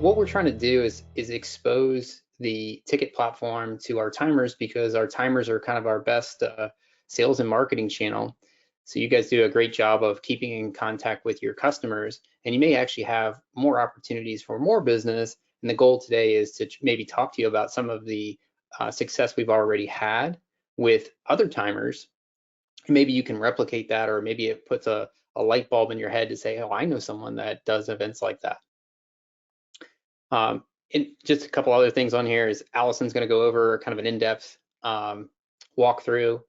what we're trying to do is expose the ticket platform to our timers because our timers are kind of our best sales and marketing channel. So you guys do a great job of keeping in contact with your customers, and you may actually have more opportunities for more business. And the goal today is to maybe talk to you about some of the success we've already had with other timers. Maybe you can replicate that, or maybe it puts a light bulb in your head to say, oh, I know someone that does events like that. And just a couple other things on here is Allison's going to go over kind of an in-depth walkthrough,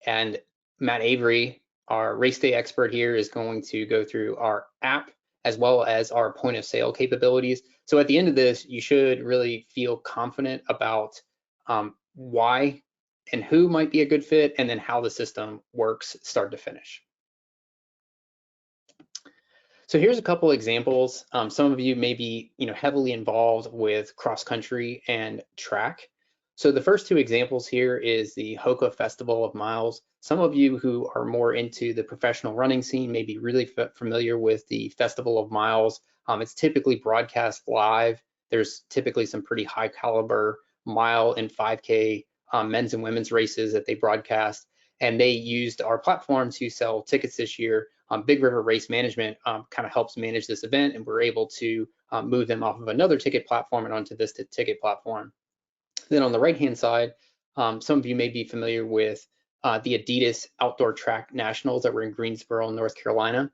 and Matt Avery, our race day expert here, is going to go through our app as well as our point of sale capabilities. So at the end of this, you should really feel confident about why and who might be a good fit, and then how the system works start to finish. So here's a couple examples. Some of you may be, heavily involved with cross country and track. So the first two examples here is the Hoka Festival of Miles. Some of you who are more into the professional running scene may be really familiar with the Festival of Miles. It's typically broadcast live. There's typically some pretty high caliber mile and 5K men's and women's races that they broadcast. And they used our platform to sell tickets this year. Big River Race Management kind of helps manage this event, and we're able to move them off of another ticket platform and onto this ticket platform. Then on the right-hand side, some of you may be familiar with the Adidas Outdoor Track Nationals that were in Greensboro, North Carolina.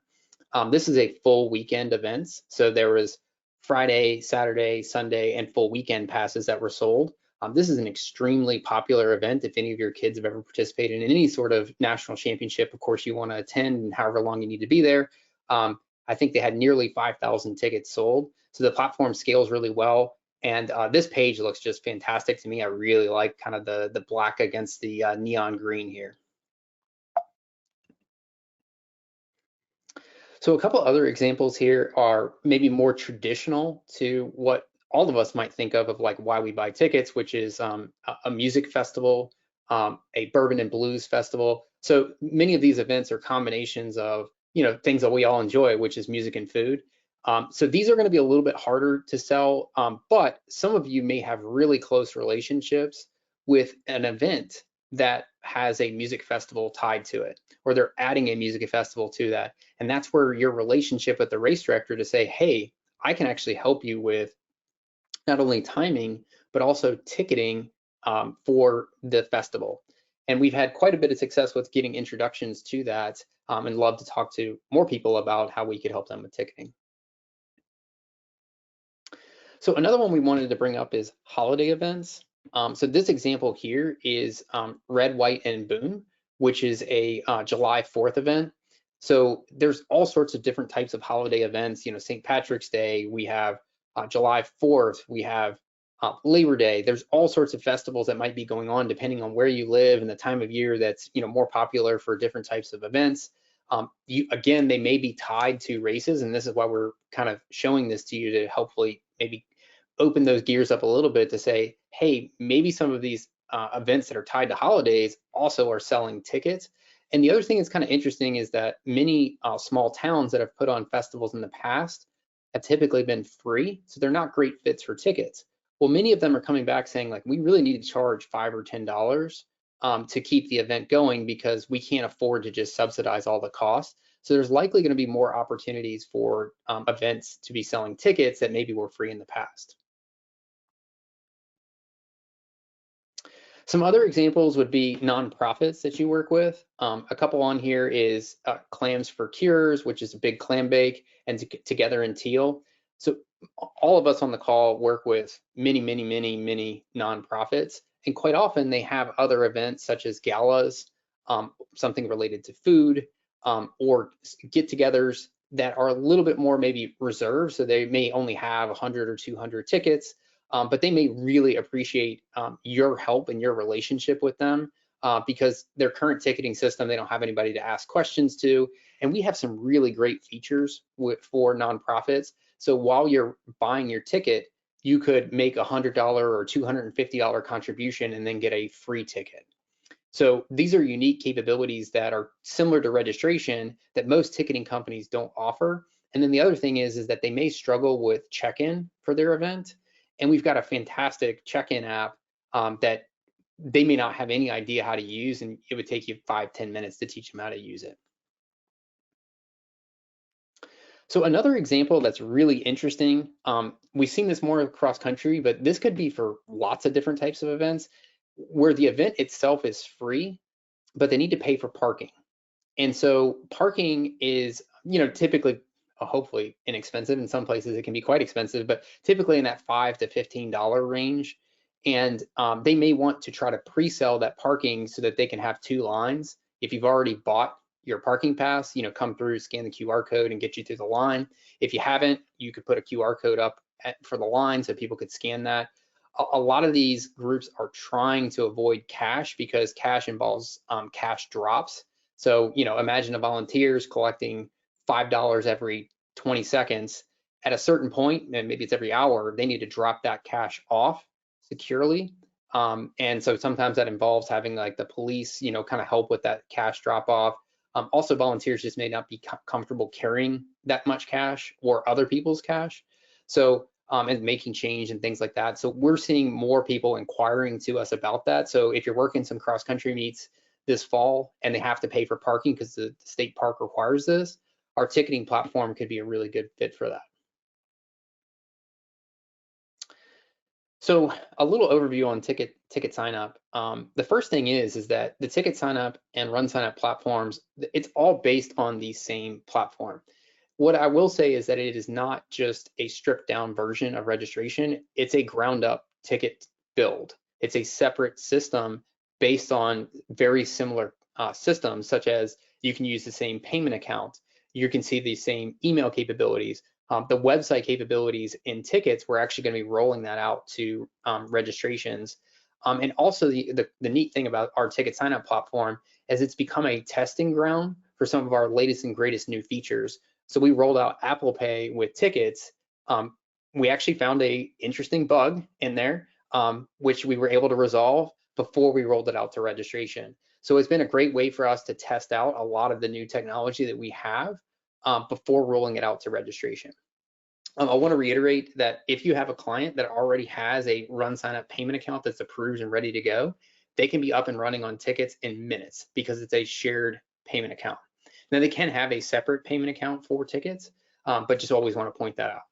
This is a full weekend event. So there was Friday, Saturday, Sunday, and full weekend passes that were sold. This is an extremely popular event. If any of your kids have ever participated in any sort of national championship, of course you want to attend, and however long you need to be there. I think they had nearly 5,000 tickets sold. So the platform scales really well. And this page looks just fantastic to me. I really like kind of the black against the neon green here. So a couple other examples here are maybe more traditional to what all of us might think of like why we buy tickets, which is a music festival, a bourbon and blues festival. So many of these events are combinations of things that we all enjoy, which is music and food. So these are going to be a little bit harder to sell, but some of you may have really close relationships with an event that has a music festival tied to it, or they're adding a music festival to that. And that's where your relationship with the race director to say, hey, I can actually help you with not only timing, but also ticketing for the festival. And we've had quite a bit of success with getting introductions to that, and love to talk to more people about how we could help them with ticketing. So another one we wanted to bring up is holiday events. So this example here is Red, White, and Boom, which is a July 4th event. So there's all sorts of different types of holiday events. St. Patrick's Day, we have July 4th, we have Labor Day. There's all sorts of festivals that might be going on depending on where you live and the time of year that's more popular for different types of events. Again, they may be tied to races, and this is why we're kind of showing this to you to hopefully maybe open those gears up a little bit to say, hey, maybe some of these events that are tied to holidays also are selling tickets. And the other thing that's kind of interesting is that many small towns that have put on festivals in the past have typically been free, so they're not great fits for tickets. Well, many of them are coming back saying like, we really need to charge $5 or $10 to keep the event going because we can't afford to just subsidize all the costs. So there's likely going to be more opportunities for events to be selling tickets that maybe were free in the past. Some other examples would be nonprofits that you work with. A couple on here is Clams for Cures, which is a big clam bake, and Together in Teal. So all of us on the call work with many nonprofits, and quite often they have other events such as galas, something related to food, or get-togethers that are a little bit more maybe reserved. So they may only have 100 or 200 tickets. But they may really appreciate your help and your relationship with them because their current ticketing system, they don't have anybody to ask questions to. And we have some really great features for nonprofits. So while you're buying your ticket, you could make $100 or $250 contribution and then get a free ticket. So these are unique capabilities that are similar to registration that most ticketing companies don't offer. And then the other thing is that they may struggle with check-in for their event. And we've got a fantastic check-in app that they may not have any idea how to use, and it would take you 5-10 minutes to teach them how to use it. So another example that's really interesting, we've seen this more across country, but this could be for lots of different types of events where the event itself is free, but they need to pay for parking. And so parking is, typically, hopefully inexpensive. In some places it can be quite expensive, but typically in that $5 to $15 range. And they may want to try to pre-sell that parking so that they can have 2 lines. If you've already bought your parking pass, come through, scan the QR code and get you through the line. If you haven't, you could put a QR code up for the line so people could scan that. A lot of these groups are trying to avoid cash because cash involves cash drops. So, imagine a volunteers collecting $5 every 20 seconds. At a certain point, and maybe it's every hour, they need to drop that cash off securely. And so sometimes that involves having like the police, kind of help with that cash drop off. Also, volunteers just may not be comfortable carrying that much cash or other people's cash. So, and making change and things like that. So we're seeing more people inquiring to us about that. So if you're working some cross-country meets this fall and they have to pay for parking because the state park requires this, our ticketing platform could be a really good fit for that. So a little overview on TicketSignup. The first thing is that the TicketSignup and RunSignup platforms, it's all based on the same platform. What I will say is that it is not just a stripped down version of registration, it's a ground up ticket build. It's a separate system based on very similar systems, such as you can use the same payment account, you can see the same email capabilities, the website capabilities in tickets. We're actually going to be rolling that out to registrations. And also the neat thing about our TicketSignup platform is it's become a testing ground for some of our latest and greatest new features. So we rolled out Apple Pay with tickets. We actually found a interesting bug in there, which we were able to resolve before we rolled it out to registration. So it's been a great way for us to test out a lot of the new technology that we have before rolling it out to registration. I want to reiterate that if you have a client that already has a RunSignup payment account that's approved and ready to go, they can be up and running on tickets in minutes because it's a shared payment account. Now they can have a separate payment account for tickets, but just always want to point that out.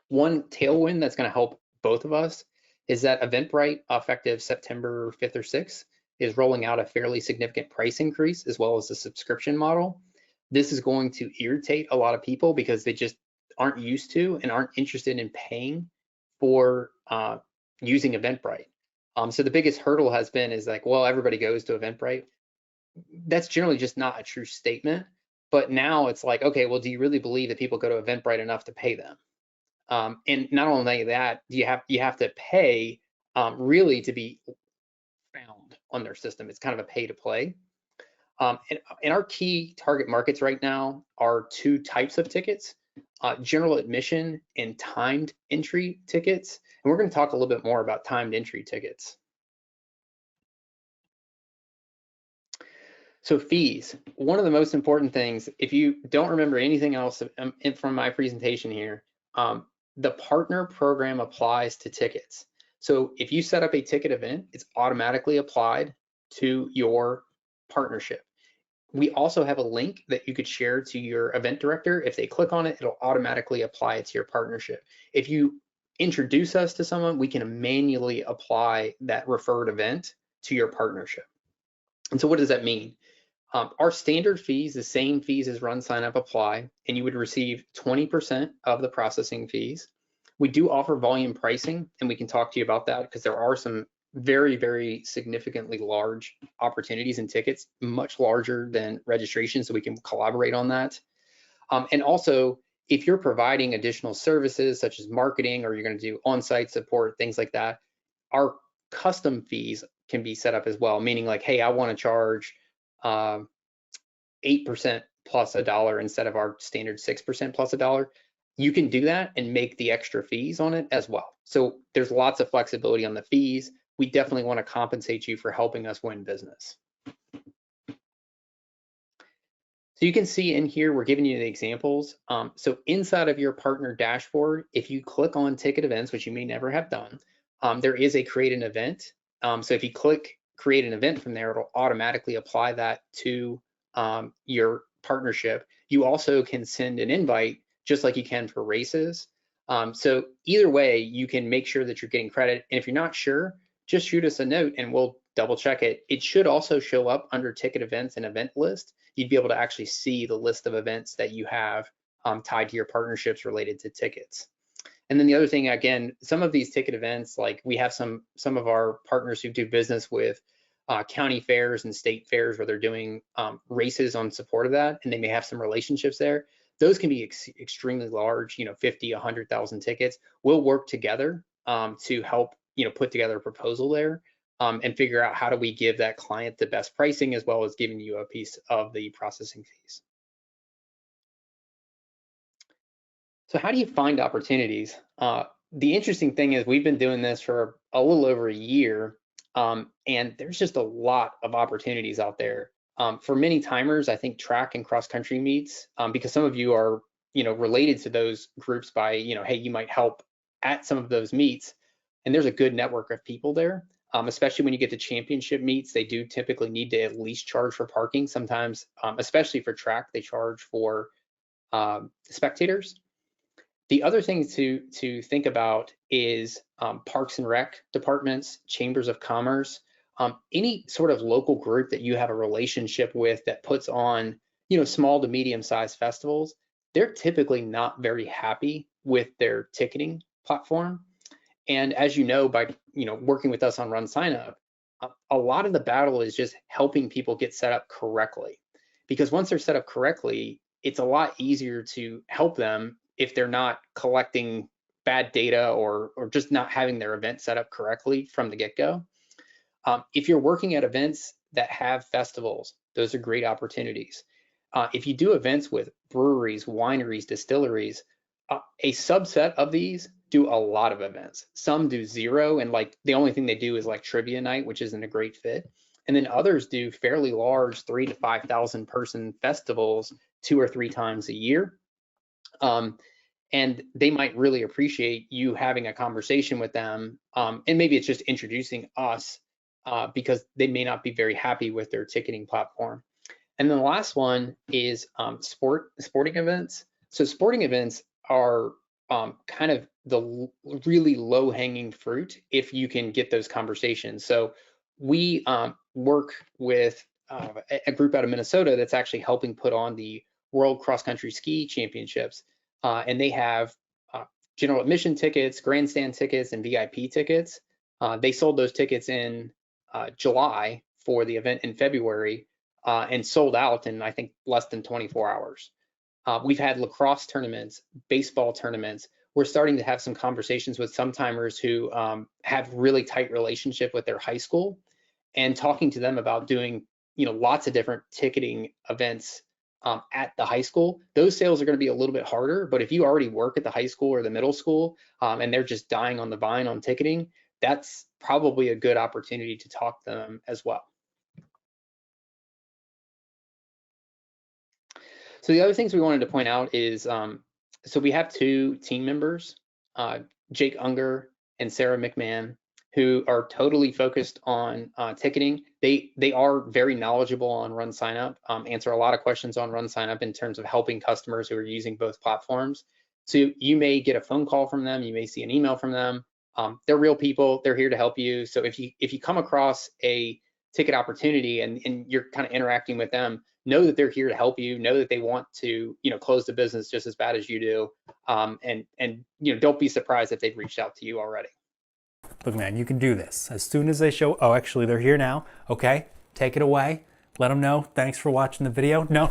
One tailwind that's going to help both of us is that Eventbrite, effective September 5th or 6th, is rolling out a fairly significant price increase as well as the subscription model. This is going to irritate a lot of people because they just aren't used to and aren't interested in paying for using Eventbrite. So the biggest hurdle has been is like, well, everybody goes to Eventbrite. That's generally just not a true statement. But now it's like, okay, well, do you really believe that people go to Eventbrite enough to pay them? And not only that, you have to pay really to be found on their system. It's kind of a pay to play. And our key target markets right now are 2 types of tickets, general admission and timed entry tickets. And we're going to talk a little bit more about timed entry tickets. So fees, one of the most important things, if you don't remember anything else from my presentation here, the partner program applies to tickets. So if you set up a ticket event, it's automatically applied to your partnership. We also have a link that you could share to your event director. If they click on it, it'll automatically apply it to your partnership. If you introduce us to someone, we can manually apply that referred event to your partnership. And so what does that mean? Our standard fees, the same fees as RunSignup apply, and you would receive 20% of the processing fees. We do offer volume pricing, and we can talk to you about that because there are some very, very significantly large opportunities in tickets, much larger than registration, so we can collaborate on that. And also, if you're providing additional services such as marketing, or you're going to do on-site support, things like that, our custom fees can be set up as well, meaning like, hey, I want to charge 8% plus $1 instead of our standard 6% plus $1. You can do that and make the extra fees on it as well. So there's lots of flexibility on the fees. We definitely want to compensate you for helping us win business. So you can see in here, we're giving you the examples. So inside of your partner dashboard, if you click on ticket events, which you may never have done, there is a create an event. So if you click create an event from there, it'll automatically apply that to your partnership. You also can send an invite just like you can for races. So either way, you can make sure that you're getting credit. And if you're not sure, just shoot us a note and we'll double check it. It should also show up under ticket events and event list. You'd be able to actually see the list of events that you have tied to your partnerships related to tickets. And then the other thing, again, some of these ticket events, like we have some of our partners who do business with county fairs and state fairs where they're doing races on support of that, and they may have some relationships there. Those can be extremely large, 50, 100,000 tickets. We'll work together to help, put together a proposal there and figure out how do we give that client the best pricing as well as giving you a piece of the processing fees. So how do you find opportunities? The interesting thing is we've been doing this for a little over a year, and there's just a lot of opportunities out there. For many timers, I think track and cross country meets, because some of you are, related to those groups by, hey, you might help at some of those meets, and there's a good network of people there. Especially when you get to championship meets, they do typically need to at least charge for parking. Sometimes, especially for track, they charge for spectators. The other thing to think about is parks and rec departments, chambers of commerce, any sort of local group that you have a relationship with that puts on, small to medium-sized festivals. They're typically not very happy with their ticketing platform. And as you know, by working with us on RunSignup, a lot of the battle is just helping people get set up correctly. Because once they're set up correctly, it's a lot easier to help them if they're not collecting bad data or just not having their event set up correctly from the get-go. If you're working at events that have festivals, those are great opportunities. If you do events with breweries, wineries, distilleries, a subset of these do a lot of events. Some do zero, and like the only thing they do is like trivia night, which isn't a great fit. And then others do fairly large 3,000 to 5,000 person festivals 2 or 3 times a year. And they might really appreciate you having a conversation with them. And maybe it's just introducing us because they may not be very happy with their ticketing platform. And then the last one is sporting events. So sporting events are kind of the really low-hanging fruit if you can get those conversations. So we work with a group out of Minnesota that's actually helping put on the World Cross Country Ski Championships. And they have general admission tickets, grandstand tickets, and VIP tickets. They sold those tickets in July for the event in February and sold out in, I think, less than 24 hours. We've had lacrosse tournaments, baseball tournaments. We're starting to have some conversations with some timers who have really tight relationship with their high school and talking to them about doing, lots of different ticketing events at the high school. Those sales are going to be a little bit harder, but if you already work at the high school or the middle school and they're just dying on the vine on ticketing, that's probably a good opportunity to talk to them as well. So the other things we wanted to point out is, so we have 2 team members, Jake Unger and Sarah McMahon, who are totally focused on ticketing. They are very knowledgeable on RunSignup, answer a lot of questions on RunSignup in terms of helping customers who are using both platforms. So you may get a phone call from them, you may see an email from them. They're real people, they're here to help you. So if you come across a ticket opportunity and you're kind of interacting with them, know that they're here to help you, know that they want to, close the business just as bad as you do. And don't be surprised if they've reached out to you already. Look, man, you can do this. As soon as they show, oh, actually they're here now. Okay, take it away. Let them know. Thanks for watching the video. No,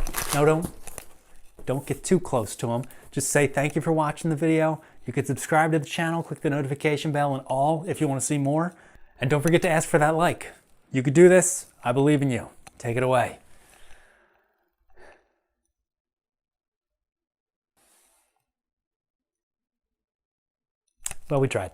don't get too close to them. Just say thank you for watching the video. You can subscribe to the channel, click the notification bell and all if you want to see more. And don't forget to ask for that like. You can do this. I believe in you. Take it away. Well, we tried.